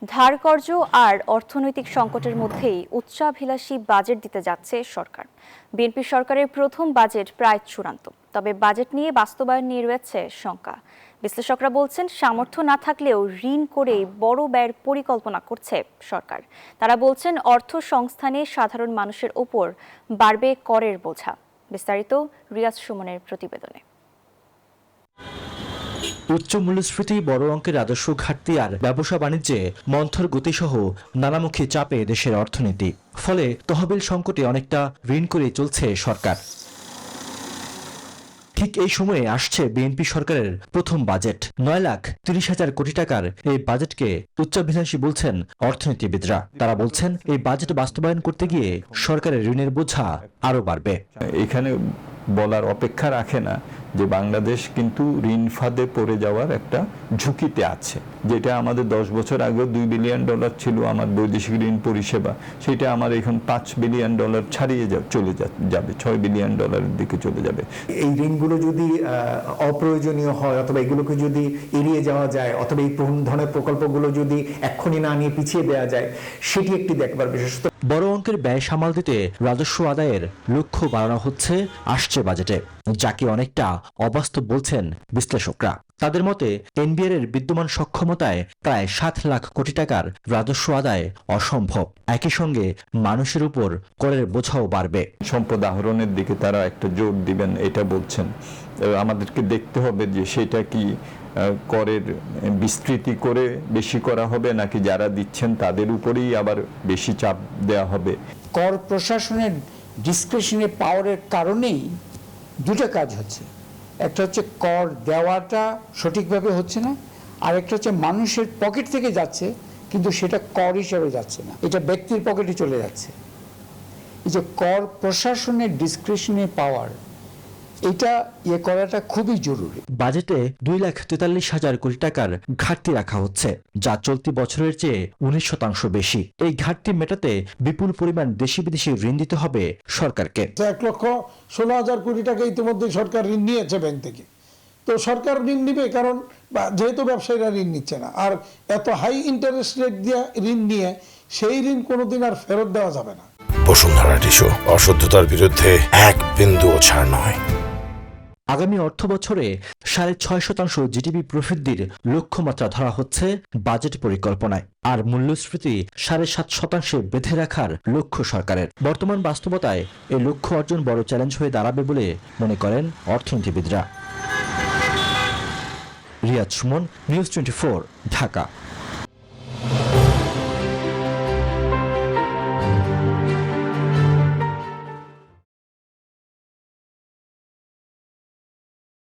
ধার কর্জ আর অর্থনৈতিক সংকটের মধ্যেই উচ্চাভিলাষী বাজেট দিতে যাচ্ছে সরকার। বিএনপি সরকারের প্রথম বাজেট প্রায় চূড়ান্ত, তবে বাজেট নিয়ে বাস্তবায়ন নিয়ে রয়েছে শঙ্কা। বিশ্লেষকরা বলছেন, সামর্থ্য না থাকলেও ঋণ করেই বড় ব্যয়ের পরিকল্পনা করছে সরকার। তারা বলছেন, অর্থ সংস্থানে সাধারণ মানুষের ওপর বাড়বে করের বোঝা। বিস্তারিত রিয়াজ সুমনের প্রতিবেদনে। উচ্চ মূল্যস্ফীতি, বড় অঙ্কের রাজস্ব ঘাটতি আর ব্যবসা বাণিজ্যে মন্থর গতিসহ নানামুখী চাপে দেশের অর্থনীতি। ফলে তহবিল সংকটে অনেকটা ঋণ করে চলছে সরকার। ঠিক এই সময়ে আসছে বিএনপি সরকারের প্রথম বাজেট। 9,30,000 কোটি টাকার এই বাজেটকে উচ্চাভিলাষী বলছেন অর্থনীতিবিদরা। তারা বলছেন, এই বাজেট বাস্তবায়ন করতে গিয়ে সরকারের ঋণের বোঝা আরো বাড়বে। এখানে বলার অপেক্ষা রাখে না যে বাংলাদেশ কিন্তু ঋণ ফাঁদে পড়ে যাওয়ার একটা ঝুঁকিতে আছে। যেটা আমাদের 10 বছর আগে $2 বিলিয়ন ছিল আমার বৈদেশিক ঋণ পরিষেবা, সেটা আমার এখন $5 বিলিয়ন ছাড়িয়ে চলে যাবে, $6 বিলিয়ন দিকে চলে যাবে। এই ঋণগুলো যদি অপ্রয়োজনীয় হয় অথবা এগুলোকে যদি এড়িয়ে যাওয়া যায় অথবা এই ধরনের প্রকল্পগুলো যদি এক্ষুনি না নিয়ে পিছিয়ে দেওয়া যায়, সেটি একটি দেখবার বিশেষত। বড় অঙ্কের ব্যয় সামাল দিতে রাজস্ব আদায়ের লক্ষ্য বাড়ানো হচ্ছে আসছে বাজেটে, যাকে অনেকটা অবাস্তব বলছেন বিশ্লেষকরা। তাদের মতে, এনবিআর এর বিদ্যমান সক্ষমতায় প্রায় 7 লাখ কোটি টাকার রাজস্ব আদায় অসম্ভব। একই সঙ্গে মানুষের উপর করের বোঝাও বাড়বে। সম্পদ আহরণের দিকে তারা একটা জোর দিবেন এটা বলছেন। আমাদেরকে দেখতে হবে যে সেটা কি করের বিস্তৃতি করে বেশি করা হবে, নাকি যারা দিচ্ছেন তাদের উপরেই আবার বেশি চাপ দেওয়া হবে। কর প্রশাসনের ডিসক্রিশনারি পাওয়ারের কারণেই দুটো কাজ হচ্ছে। একটা হচ্ছে কর দেওয়াটা সঠিকভাবে হচ্ছে না, আর একটা হচ্ছে মানুষের পকেট থেকে যাচ্ছে কিন্তু সেটা কর হিসেবে যাচ্ছে না, এটা ব্যক্তির পকেটে চলে যাচ্ছে। এই যে কর প্রশাসনের ডিসক্রিশনারি পাওয়ার, এটা করাটা খুবই জরুরি। বাজেটে 2,43,000 কোটি টাকার ঘাটতি রাখা হচ্ছে, যা চলতি বছরের চেয়ে 19% বেশি। এই ঘাটতি মেটাতে বিপুল পরিমাণ দেশি বিদেশি ঋণ দিতে হবে সরকারকে। 1,16,000 কোটি টাকা ইতিমধ্যে সরকার ঋণ নিয়েছে ব্যাংক থেকে। তো সরকার ঋণ নিবে, কারণ যেহেতু ব্যবসায়ীরা ঋণ নিচ্ছে না, আর এত হাই ইন্টারেস্ট রেট দিয়ে ঋণ নিয়ে সেই ঋণ কোনোদিন আর ফেরত দেওয়া যাবে না। বসুন্ধরা টিস্যু, অশুদ্ধতার বিরুদ্ধে এক বিন্দুও ছাড় নয়। আগামী অর্থ বছরে 6.5% জিডিপি প্রবৃদ্ধির লক্ষ্যমাত্রা ধরা হচ্ছে বাজেট পরিকল্পনায়, আর মূল্যস্ফীতি 7.5% বেঁধে রাখার লক্ষ্য সরকারের। বর্তমান বাস্তবতায় এই লক্ষ্য অর্জন বড় চ্যালেঞ্জ হয়ে দাঁড়াবে বলে মনে করেন অর্থনীতিবিদরা। রিয়াজ সুমন, নিউজ 24, ঢাকা।